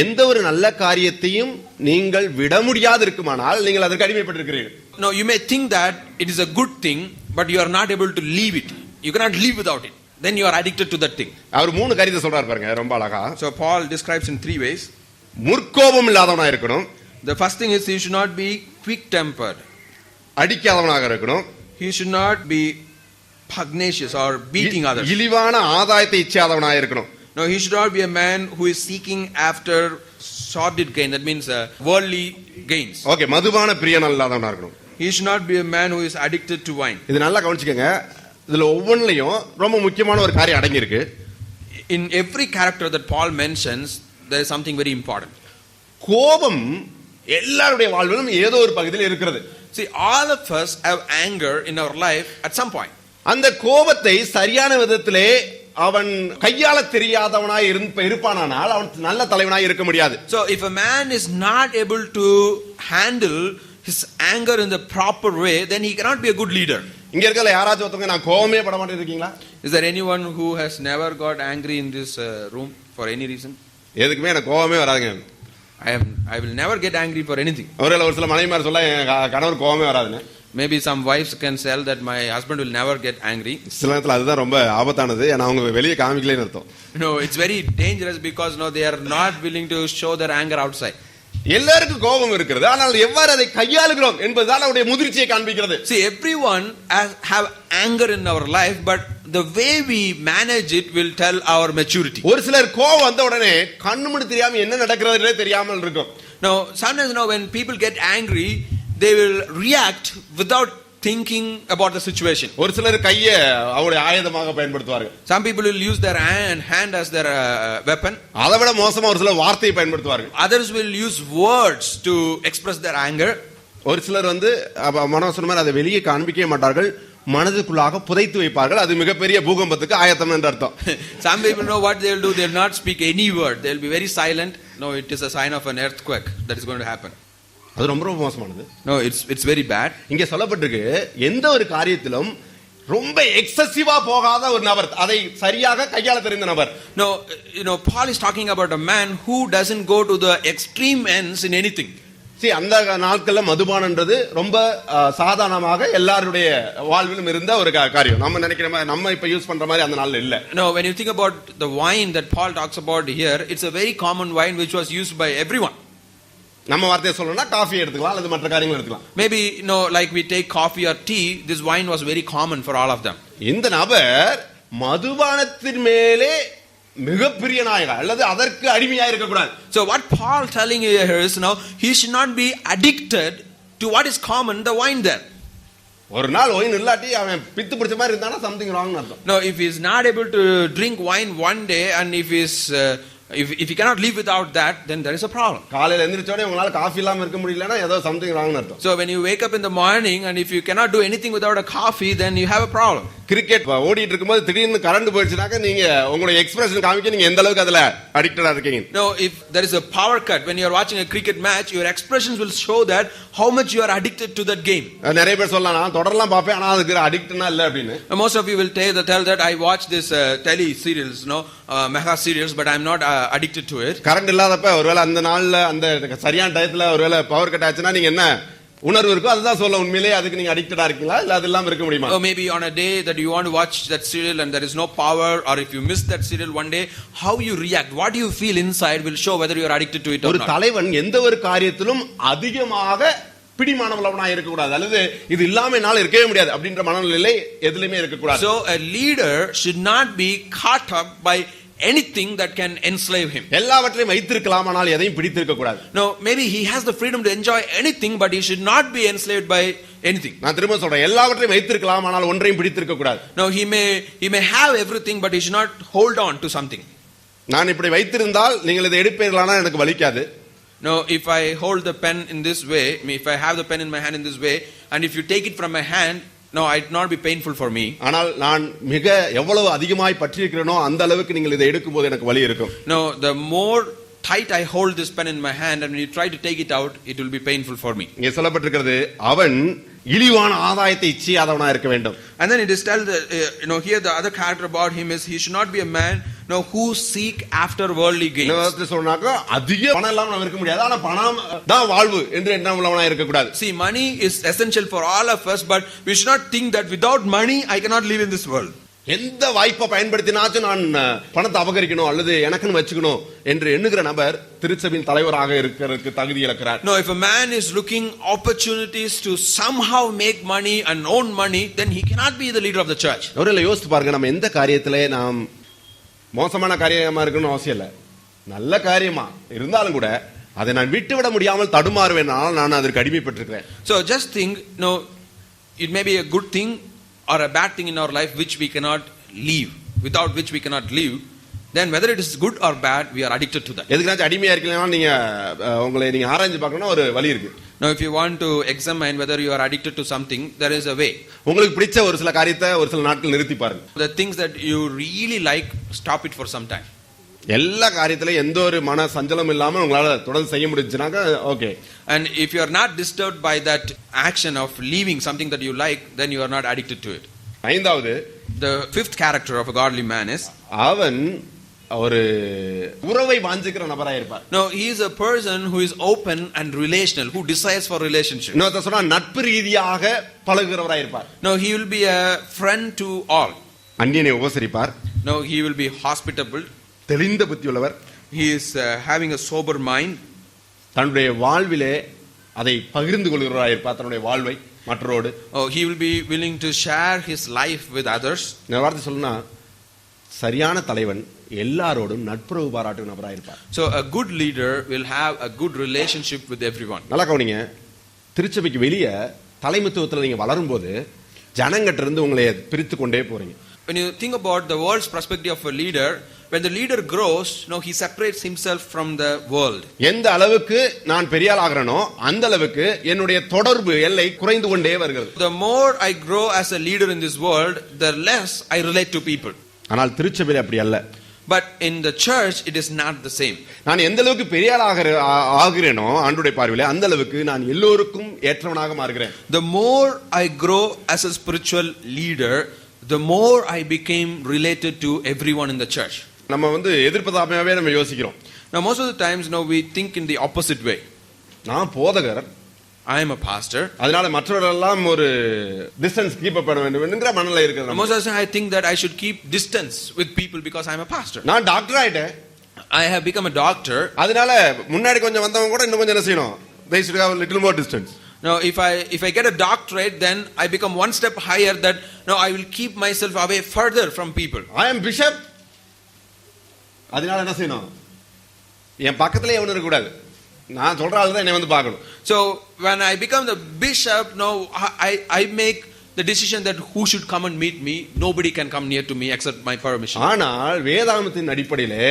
எந்த ஒரு நல்ல காரியத்தையும் நீங்கள் விட முடியாது இருக்குமானால் நீங்கள் அதற்கு அடிமைப்பட்டிருக்கிறீர்கள். Now you may think that it is a good thing, but you are not able to leave it. You cannot live without it. Then you are addicted to that thing. அவர் மூணு காரியத்தை சொல்றாரு பாருங்க, ரொம்ப அழகா. So Paul describes in 3 ways. முற்கோபம் இல்லாதவனா இருக்கணும். The first thing is he should not be quick tempered. அடிக்காதவனாக இருக்கணும். He should not be pugnacious or beating others. இழிவான ஆதாயத்தை இச்சாதவனாக இருக்கணும். No, he should not be a man who is seeking after sordid gain. That means worldly gains. Okay, மதுபான பிரியன் இல்லாதவனா இருக்கணும். He should not be a man who is addicted to wine. இது நல்லா கவனிச்சுக்கங்க. இதுல ஒவ்வொன்றிலையும் ரொம்ப முக்கியமான ஒரு காரியம் அடங்கி இருக்கு. In every character that Paul mentions, there is something very important. கோபம் எல்லாருடைய வாழ்விலும் ஏதோ ஒரு பகுதியில் இருக்கிறது. See, all of us have anger in our life at some point. அந்த கோபத்தை சரியான விதத்திலே அவன் கையாள தெரியாதவனாய் இருப்பானால் அவன் நல்ல தலைவனாய் இருக்க முடியாது. So if a man is not able to handle his anger in the proper way, then he cannot be a good leader. இங்க இருக்கல யாராச்சும் ஒருத்தங்க நான் கோவமே பட மாட்டேன் இருக்கீங்களா? Is there anyone who has never got angry in this room for any reason? எதுக்குமே எனக்கு கோவமே வராதுங்க. I will never get angry for anything. ஒருவேளை ஒரு சில மனைவிமார் சொல்ல கணவர் கோவமே வராதுன்னு. Maybe some wives can tell that my husband will never get angry. சில நேரத்துல அதுதான் ரொம்ப ஆபத்தானது. ஏன்னா அவங்க வெளியே காமிக்கலன்னு அர்த்தம். No, it's very dangerous because no, they are not willing to show their anger outside. எல்லாருக்கும் கோபம் இருக்கிறது, ஆனால் எவ்வாறு அதை கையாளுகிறோம் என்பதுதான் அவருடைய முதிர்ச்சியை காண்பிக்கிறது. See, everyone have anger in our life, but the way we manage it will tell our maturity. ஒரு சிலர் கோபம் வந்த உடனே கண்ணு மூடி தெரியாம என்ன நடக்கிறதுனே தெரியாமல் இருக்கும். Now sometimes when people get angry, they will react without thinking about the situation. ஒரு சிலர் கையை அவருடைய ஆயுதமாக பயன்படுத்துவார்கள். Some people will use their hand as their weapon. அதைவிட மோசமா ஒரு சிலர் வார்த்தையை பயன்படுத்துவார்கள். Others will use words to express their anger. ஒரு சிலர் மனோசன மாதிரி அதை வெளியே காண்பிக்கவே மாட்டார்கள், மனதுக்குள்ளாக புதைத்து வைப்பார்கள். அது மிகப்பெரிய பூகம்பத்துக்கு ஆயத்தம் என்று அர்த்தம். Some people know what they will do. They will not speak any word. They will be very silent. No, it is a sign of an earthquake that is going to happen. அது ரொம்ப மோசமானது. No, it's very bad. இங்க சொல்லப்பட்டிருக்கு, எந்த ஒரு காரியத்திலும் ரொம்ப எக்ஸசிவா போகாத ஒரு நபர், அதை சரியாக கையாள தெரிந்த நபர். No, Paul is talking about a man who doesn't go to the extreme ends in anything. See, அந்த நாட்கள்ல மதுபானம்ன்றது ரொம்ப சாதாரணமாக எல்லாருடைய வாழ்விலும் இருந்த ஒரு காரியம். நம்ம நினைக்கிற மாதிரி நம்ம இப்ப யூஸ் பண்ற மாதிரி அந்த நாள்ல இல்ல. No, when you think about the wine that Paul talks about here, it's a very common wine which was used by everyone. நம்ம வார்த்தையை சொல்லணும்னா காஃபி எடுத்துக்கலாம் அல்லது மற்ற காரியங்கள் எடுத்துக்கலாம். Maybe like we take coffee or tea, this wine was very common for all of them. இந்த நபர் மதுபானத்தின் மேலே மிகப்பெரிய நாயகர் அல்லது அதற்கு அடிமையாக இருக்க கூடாது. So what Paul telling you here is he should not be addicted to what is common, the wine there. ஒரு நாள் ஒயின் இல்லாட்டி அவன் பித்து பிடிச்ச மாதிரி இருந்தானா something wrong னு அர்த்தம். No, if he is not able to drink wine one day and if you cannot live without that, then there is a problem. காலையில எந்திரச்ச உடனே உங்களால காபி இல்லாம இருக்க முடியலனா ஏதோ something wrong னு அர்த்தம். So when you wake up in the morning and if you cannot do anything without a coffee, then you have a problem. Cricket ஓடிட்டு இருக்கும்போது திடீர்னு கரண்ட் போயிடுச்சுனாக்க நீங்க உங்களுடைய எக்ஸ்பிரஷன் காமிக்க நீங்க எந்த அளவுக்கு அதுல அடிக்டடா இருக்கீங்க. No, if there is a power cut when you are watching a cricket match, your expressions will show that how much you are addicted to that game. நிறைய பேர் சொல்லலாம் நான் தொடர்லாம் பாப்பேன் ஆனா அதுக்கு அடிக்ட்னா இல்ல அப்படினு. Most of you will tell that I watch this tele serials, mega serials, but I am not addicted to it. Current இல்லாதப்ப ஒருவேளை அந்த நாள்ல அந்த சரியான டயத்துல ஒருவேளை பவர் கட் ஆச்சுனா நீங்க என்ன உணர்வு இருக்கோ அதுதான் சொல்ல. உண்மையிலேயே அதுக்கு நீங்க அடிக்டடா இருக்கீங்களா இல்ல அது இல்லாம இருக்க முடியுமா? Or maybe on a day that you want to watch that serial and there is no power, or if you miss that serial one day, how you react, what you feel inside will show whether you are addicted to it or not. ஒரு தலைவன் எந்த ஒரு காரியத்திலும் அதிகமாக பிடிமானவளவனா இருக்க கூடாது, அல்லது இது இல்லாம என்னால இருக்கவே முடியாது அப்படின்ற மனநிலை எதிலுமே இருக்க கூடாது. So a leader should not be caught up by anything that can enslave him. எல்லாவற்றையும் வைத்திருக்கலாம் ஆனால் எதையும் பிடித்திருக்க கூடாது. No, maybe he has the freedom to enjoy anything, but he should not be enslaved by anything. நான் திரும்ப சொல்றேன், எல்லாவற்றையும் வைத்திருக்கலாம் ஆனால் ஒன்றையும் பிடித்திருக்க கூடாது. No, he may have everything, but he should not hold on to something. நான் இப்படி வைத்திருந்தால் நீங்கள் இதை எடுப்பீர்களானா எனக்கு வலிக்காது. No, if I hold the pen in this way, if I have the pen in my hand in this way, and if you take it from my hand, no, it will not be painful for me. ஆனால் நான் மிக எவ்வளவு அதிகமாய் பற்றி இருக்கிறேனோ அந்த அளவுக்கு நீங்கள் இதை எடுக்கும்போது எனக்கு வலி இருக்கும். No, the more tight I hold this pen in my hand and when you try to take it out, it will be painful for me. இங்கே சொல்லப்பட்டிருக்கிறது, அவன் இழிவான ஆதாயத்தை இச்சியாதவனா இருக்க வேண்டும். And then it is tell that here the other character about him is he should not be a man who seek after worldly gains. இன்னொரு சொன்னாக்க அதிக பணம் இல்லாம நம்ம இருக்க முடியாது, ஆனா பணம் தான் வாழ்வு என்று எண்ணம் உள்ளவனா இருக்க கூடாது. See, money is essential for all of us, but we should not think that without money I cannot live in this world. எந்த வாய்ப்பை பயன்படுத்தினாச்சும் நான் பணத்தை அபகரிக்கணும் அல்லது எனக்குன்னு வச்சுக்கணும் என்று எண்ணுகிற நபர் திருச்சபையின் தலைவராக இருக்கிறதுக்கு தகுதி இழக்கிறார். No, if a man is looking opportunities to somehow make money and own money, then he cannot be the leader of the church. ஒருவேளை யோசித்து பாருங்க, நம்ம எந்த காரியத்திலே நாம் மோசமான காரியமா இருக்கணும்னு அவசியம் இல்லை, நல்ல காரியமா இருந்தாலும் கூட அதை நான் விட்டுவிட முடியாமல் தடுமாறுவேன், நான் அதற்கு அடிமைப்பட்டிருக்கிறேன். So just think, it may be a good thing or a bad thing in our life which we cannot leave, without which we cannot live, then whether it is good or bad, we are addicted to that. எதுக்குனாச்சும் அடிமையா இருக்கீங்கன்னா நீங்க உங்களை நீங்க ஆராய்ஞ்சு பார்க்கணும்னா ஒரு வழி இருக்கு. Now if you want to examine whether you are addicted to something, there is a way. உங்களுக்கு பிடிச்ச ஒரு சில காரியத்தை ஒரு சில நாட்கள் நிறுத்தி பாருங்க. The things that you really like, stop it for some time. எல்லா காரியத்திலும் எந்த ஒரு மன சஞ்சலம் இல்லாம உங்களால தொடர்ந்து செய்ய முடிஞ்சுனாக்க okay. And if you are not disturbed by that action of leaving something that you like, then you are not addicted to it. ஐந்தாவது, the fifth character of a godly man is அவன் ஒரு உறவை வாஞ்சிக்கிற நபராக இருப்பார். No, he is a person who is open and relational, who desires for relationship. இன்னொருத்த சொன்னா நட்பு ரீதியாக பழகுகிறவராக இருப்பார். No, he will be a friend to all. அந்நியனை உபசரிப்பார். No, he will be hospitable. தெளிந்த புத்தி உள்ளவர். He is having a sober mind. தன்னுடைய வாழ்விலே அதை பகிர்ந்து கொள்கிறவராக இருப்பார், தன்னுடைய வாழ்வை மற்றவரோடு. Oh, he will be willing to share his life with others. இந்த வார்த்தை சொல்லணும்னா சரியான தலைவன் எல்லாரோடும் நட்புறவு பாராட்டும் நபராக இருப்பார். So a good leader will have a good relationship with everyone. நல்லா கவனிங்க, திருச்சபைக்கு வெளியே தலைமைத்துவத்தில் நீங்க வளரும் போது ஜனங்கிட்ட இருந்து உங்களை பிரித்து கொண்டே போறீங்க. When you think about the world's perspective of a leader, when the leader grows, he separates himself from the world. எந்த அளவுக்கு நான் பெரிய ஆள் ஆகிறேனோ அந்த அளவுக்கு என்னுடைய தொடர்பு எல்லை குறைந்து கொண்டே வருகிறது. The more I grow as a leader in this world, the less I relate to people. ஆனால் திருச்சபையில் அப்படி அல்ல. But in the church it is not the same. நான் எந்த அளவுக்கு பெரிய ஆள் ஆகிறேனோ ஆண்டவருடைய பார்வையிலே அந்த அளவுக்கு நான் எல்லோருக்கும் ஏற்றவனாக மாறுகிறேன். The more I grow as a spiritual leader, the more I became related to everyone in the church. நம்ம எதிர்ப்பதாகவே நம்ம யோசிக்கிறோம். Now most of the times we think in the opposite way. நான் போதகர், I am a pastor, அதனால மற்றவர்கள் எல்லாம் ஒரு distance keep up பண்ண வேண்டும் என்கிற மனநிலை இருக்குது. Most of the time I think that I should keep distance with people because I am a pastor. நான் டாக்டர் ஆயிட்டேன், I have become a doctor, அதனால முன்னாடி கொஞ்சம் வந்தவங்க கூட இன்னும் கொஞ்சம் என்ன செய்யணும், they should have a little more distance. Now if I get a doctorate, then I become one step higher, that now I will keep myself away further from people. I am bishop, அதனால என்ன செய்யணும், என் பக்கத்துல எவனும் இருக்க கூடாது, நான் சொல்ற ஆளு தான் என்னை பார்க்கணும். So when I become the bishop, now I make the decision that who should come and meet me. Nobody can come near to me except my permission. ஆனால் வேதாகமத்தின் அடிப்படையிலே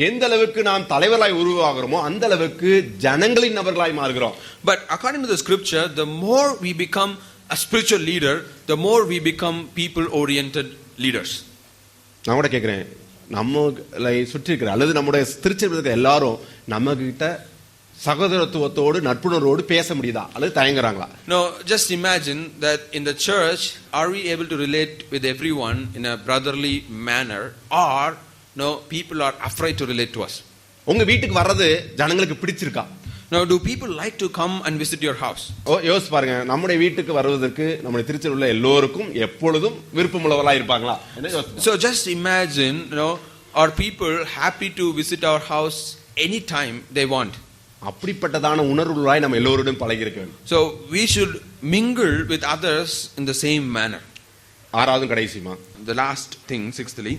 எந்த அளவுக்கு நாம் தலைவர்களாய் உருவாகிறோமோ அந்த அளவுக்கு ஜனங்களின் நபர்களாய் மாறுகிறோம். But according to the scripture, the more we become a spiritual leader, the more we become people oriented leaders. நான் கூட கேட்கிறேன், நம்மளை சுற்றி இருக்கிற அல்லது நம்முடைய திருச்சபையில் எல்லாரும் நம்ம கிட்ட சகோதரத்துவத்தோடு நட்புணர்வோடு பேச முடியுதா அல்லது தயங்குறாங்களா? No, just imagine that in the church, are we able to relate with everyone in a brotherly manner, or no, people are afraid to relate to us? உங்க வீட்டுக்கு வர்றது ஜனங்களுக்கு பிடிச்சிருக்கா? Now, do people like to come and visit your house? யோசிச்சு பாருங்க, நம்முடைய வீட்டுக்கு வருவதற்கு நம்முடைய திருச்சியில் உள்ள எல்லோருக்கும் எப்பொழுதும் விருப்பமுள்ளவர்களா இருப்பாங்களா? So just imagine, are people happy to visit our house anytime they want? அப்படிப்பட்டதான உணர்வுகளாய் நம்ம எல்லோரோடும் பழகி இருக்க வேண்டும். So we should mingle with others in the same manner. ஆறாவது கடைசிமா, the last thing, sixthly,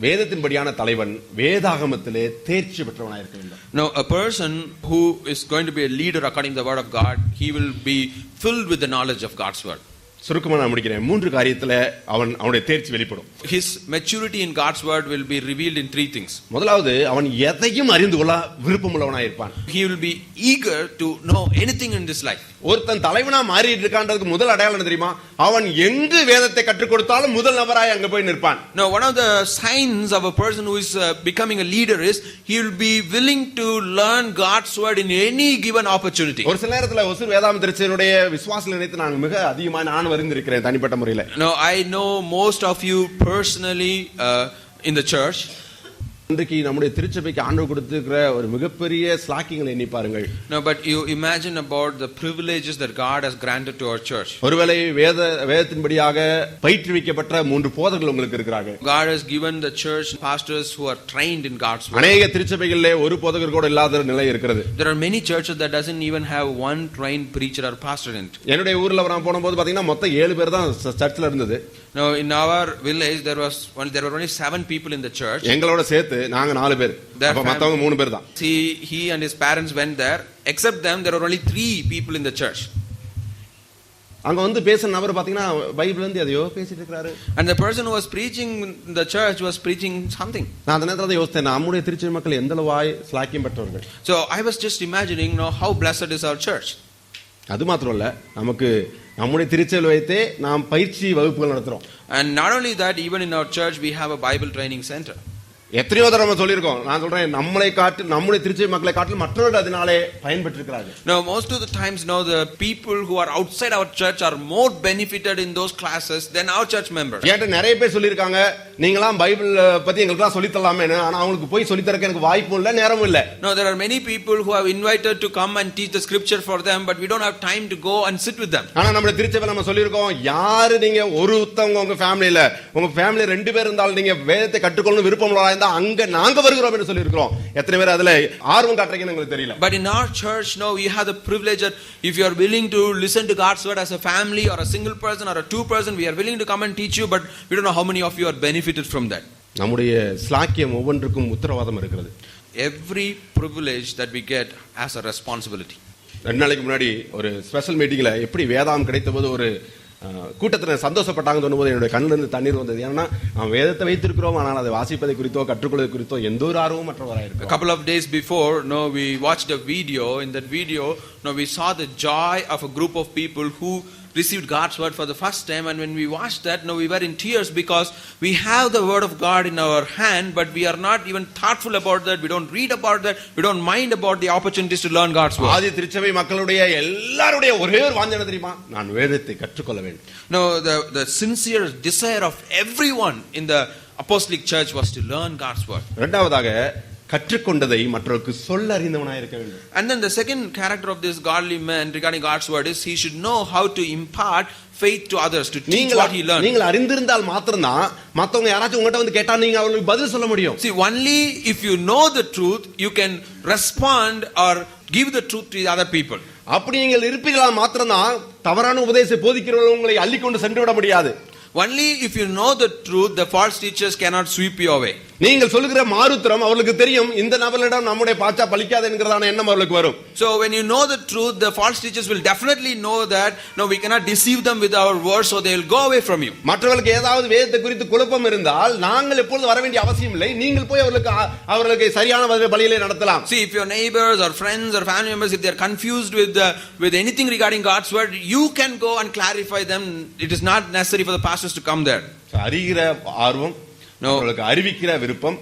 வேதத்தின்படியான தலைவன் வேதாகமத்திலே தேர்ச்சி பெற்றவனாய் இருக்க வேண்டும். Now a person who is going to be a leader according to the word of God, he will be filled with the knowledge of God's word. சுருக்கமா நான் முடிக்கிறேன். 3 காரியத்துல அவனுடைய தேர்ச்சி வெளிப்படும். His maturity in God's word will be revealed in 3 things. முதலாவது, அவன் எதையும் அறிந்து கொள்ள விருப்பமுள்ளவனாய் இருப்பான். He will be eager to know anything in this life. ஒருத்தன் தலைவனா மாறிட்டு இருக்கான்றதுக்கு முதல் அடையாளம் என்ன தெரியுமா? அவன் எங்கு வேதத்தை கற்றுக் கொடுத்தாலும் முதல் நபராய் அங்க போய் நிற்பான். Now, one of the signs of a person who is becoming a leader is he will be willing to learn God's word in any given opportunity. ஒரு சில நேரத்துல ஒசூர் வேதாம திருச்சபையுடைய விசுவாச நிலையத்தை நான் மிக அதிகமாக நான் வருந்திருக்கிறேன் தனிப்பட்ட முறையில். Now, I know most of you personally in the church. இன்றைக்கு நம்முடைய திருச்சபைக்கு ஆண்டவர் கொடுத்திருக்கிற ஒரு மிகப்பெரிய ஸ்லாக்கிங்களை எண்ணி பாருங்கள். No, but you imagine about the privileges that God has granted to our church. ஒருவேளை வேதத்தின்படியாக பயிற்றுவிக்கப்பட்ட 3 போதகர்கள் உங்களுக்கு இருக்கிறாங்க. God has given the church pastors who are trained in God's word. அநேக திருச்சபைகளிலே ஒரு போதகர் கூட இல்லாத நிலை இருக்கிறது. There are many churches that doesn't even have one trained preacher or pastor in it. என்னுடைய ஊர்ல நான் போனபோது பாத்தீங்கன்னா மொத்தம் 7 பேர் தான் சர்ச்சில் இருந்தது. Now, in our village there were only 7 people in the church. எங்களோட சேர்த்து நாங்க 4 பேர். அப்ப மத்தவங்க 3 பேர் தான். See, he and his parents went there. Except them, there were only 3 people in the church. அங்க வந்து பேசுற நபர் பாத்தீங்கன்னா பைபிள்ல இருந்து எதையோ பேசிட்டு இருக்காரு. And the person who was preaching in the church was preaching something. நான் அந்த நேரத்துல யோசிச்சேன், நம்முடைய திருச்சபை மக்கள் எந்த அளவாய் ஸ்லாக்கியம் பெற்றவர்கள். So I was just imagining, how blessed is our church. அது மாத்திரம் இல்ல, நமக்கு நம்முடைய திருச்சபையில் வைத்தே நாம் பயிற்சி வகுப்புகள் நடத்துறோம். And not only that, even in our church we have a Bible training center. எத்தனையோ தடவை நம்ம சொல்லியிருக்கோம். நான் சொல்றேன், நம்முடைய திருச்சபை மக்களை காட்டிலும் மற்றவர்கள் அதனாலே பயன்பெற்று இருக்கிறார்கள். Now, most of the times now the people who are outside our church are more benefited in those classes than our church members. ஏன்ட்ட நிறைய பேர் சொல்லியிருக்காங்க, நீங்களாம் பைபிள் பத்தி எங்களுக்குலாம் சொல்லி தரலாமே, ஆனா அவங்களுக்கு போய் சொல்லி தரக்க எனக்கு வாய்ப்பும் இல்ல, நேரமும் இல்ல. No, there are many people who have invited to come and teach the scripture for them, but we don't have time to go and sit with them. ஆனா நம்ம திருச்சபை நம்ம சொல்லியிருக்கோம், யாரு நீங்க ஒருத்தவங்க உங்க ஃபேமிலில 2 பேர் இருந்தாலும் நீங்க வேதத்தை கற்றுக்கொள்ளணும் விருப்பம் உள்ளவங்களா இருந்தா அங்க நாங்க வருகிறோம் என்று சொல்லி இருக்கோம். எத்தனை பேர் அதுல ஆர்வம் காட்டுறீங்கன்னு எனக்கு தெரியல. But in our church now we have the privilege that if you are willing to listen to God's word as a family or a single person or a 2 person, we are willing to come and teach you, but we don't know how many of you are benefited from that. நம்முடைய ஸ்லாக்கியம் ஒவ்வொன்றுக்கும் உத்தரவாதம் இருக்கிறது. Every privilege that we get has a responsibility. 2 நாளைக்கு முன்னாடி ஒரு special மீட்டிங்ல எப்படி வேதாம் கிடைத்தபோது ஒரு கூட்டத்தில் சந்தோஷப்பட்டாங்க சொன்னபோது என்னுடைய கண்ணில் இருந்து தண்ணீர் வந்தது. ஏன்னா நாம் வேதத்தை வைத்திருக்கிறோம், ஆனால் அதை வாசிப்பதை குறித்தோ கற்றுக்கொள்வதை குறித்தோ எந்த ஒரு ஆர்வமும் மற்றவராக இருக்கு. A couple of days before, we watched a video. In that video, we saw the joy of a group of people who received God's word for the first time, and when we watched that, we were in tears because we have the word of God in our hand, but we are not even thoughtful about that. We don't read about that. We don't mind about the opportunities to learn God's word. ஆதி திருச்சபை மக்களுடைய எல்லாருடைய ஒரே ஒரு வாஞ்சை தெரியுமா? நான் வேதத்தை கற்றுக்கொள்ள வேண்டும். No, the sincere desire of everyone in the apostolic church was to learn God's word. இரண்டாவதாக கற்றுக்கொண்டதை மற்றவருக்கு சொல்ல அறிந்தவனாய் இருக்க வேண்டும். And then the second character of this godly man regarding God's word is he should know how to impart faith to others, to teach what he learned. நீங்கள் அறிந்திருந்தால் மாத்திரம்தான் மத்தவங்க யாராச்சும் உங்ககிட்ட வந்து கேட்டா நீங்க அவங்களுக்கு பதில் சொல்ல முடியும். See, only if you know the truth you can respond or give the truth to the other people. அப்படி நீங்கள் இருப்பீர்களா மாத்திரம்தான் தவறான உபதேசத்தை போதிக்கிறவர்கள் உங்களை அள்ளிக்கொண்டு சென்று விட முடியாது. Only if you know the truth, the false teachers cannot sweep you away. நீங்கள் சொல்லுகிற மாறுத்திரம் அவர்களுக்கு தெரியும், இந்த நபரிடம் நம்முடைய பாச்சா பலிக்காது என்கிறதான எண்ணம் அவர்களுக்கு வரும். So when you know the truth, the false teachers will definitely know that we cannot deceive them with our words, so they will go away from you. மற்றவர்களுக்கு ஏதாவது வேதத்தை குறித்து குழப்பம் இருந்தால் நாங்கள் எப்பொழுது வர வேண்டிய அவசியம் இல்லை, நீங்கள் போய் அவர்களுக்கு சரியான பலியிலே நடத்தலாம். See, if your neighbors or friends or family members, if they are confused with anything regarding God's word, you can go and clarify them. It is not necessary for the pastors to come there. அறிகிற ஆர்வம், அவர்களுக்கு அறிவிக்கிற விருப்பம்.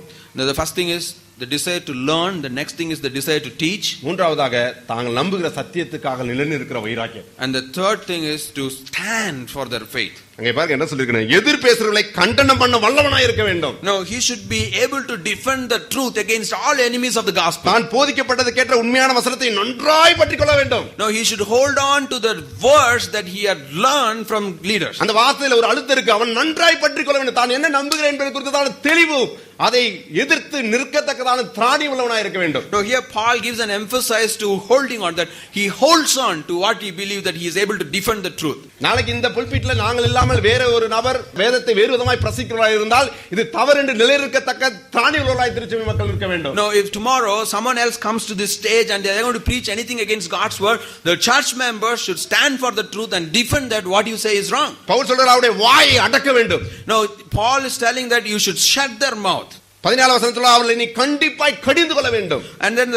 The first thing is the desire to learn. The next thing is the desire to teach. மூன்றாவதாக தாங்கள் நம்புகிற சத்தியத்துக்காக நிலைநிற்கிற வைராக்கியம். And the third thing is to stand for their faith. அங்கே பாருங்க என்ன சொல்லிருக்கேன், எதிர் பேசுறவர்களை கண்டனம் பண்ண வல்லவனாய் இருக்க வேண்டும். No, he should be able to defend the truth against all enemies of the gospel. தான் போதிக்கப்பட்டது கேட்ட உண்மையான வசனத்தை நன்றாய் பற்றிக்கொள்ள வேண்டும். No, he should hold on to the words that he had learned from leaders. அந்த வார்த்தையில ஒரு அழுத்தம் இருக்கு, அவன் நன்றாய் பற்றிக்கொள்ள வேண்டும். தான் என்ன நம்புகிறேன் என்பதை குறித்ததான தெளிவு, அதை எதிர்த்து நிற்கத்தக்கதான திராணி உள்ளவனாய் இருக்க வேண்டும். No, here Paul gives an emphasis to holding on, that he holds on to what he believes, that he is able to defend the truth. நாளைக்கு இந்த புல்பிட்ல நாங்கள் எல்லாம் இல்லாமல் வேற ஒரு நபர் வேதத்தை வேறு விதமாய் பிரசங்கிக்கிறவராய் இருந்தால் இது தவறு என்று நிலைநிற்கத்தக்க திராணிகளோடாய் திருச்சபை மக்கள் இருக்க வேண்டும். Now, if tomorrow someone else comes to this stage and they are going to preach anything against God's word, the church members should stand for the truth and defend that what you say is wrong. Pavul சொல்றார் அவருடைய வாயை அடக்க வேண்டும். Now, Paul is telling that you should shut their mouth. 14 வசனத்துல அவர்களை நீ கண்டிப்பாய் கடிந்து கொள்ள வேண்டும். And then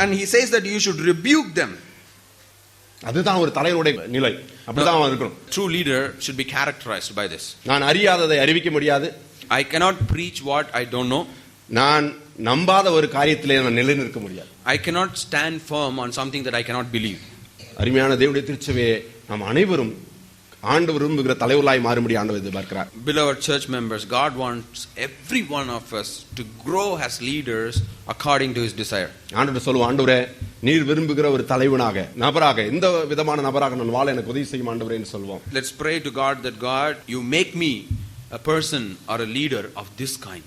and he says that you should rebuke them. அதுதான் ஒரு தலைவனுடைய நிலை. அப்படிதான் அவன் இருக்கணும். True leader should be characterized by this. நான் அறியாததை அறிவிக்க முடியாது. I cannot preach what I don't know. நான் நம்பாத ஒரு காரியத்திலே நான் நிலைநிற்க முடியாது. I cannot stand firm on something that I cannot believe. அருமையான தேவனுடைய திருச்சபையே நாம் அனைவரும் ஆண்டவர் விரும்புகிற தலைவர்களாய் மாறும்படி ஆண்டவர் எதிர்பார்க்கிறார். Beloved church members, God wants every one of us to grow as leaders according to his desire. ஆண்டவர் சொல்லுவார், ஆண்டவரே நீர் விரும்புகிற ஒரு தலைவனாக நபராக இந்த விதமான நபராக நான் வாழ எனக்கு உதவி செய்யும் ஆண்டவரே என்று சொல்வோம். Let's pray to God that God, you make me a person or a leader of this kind.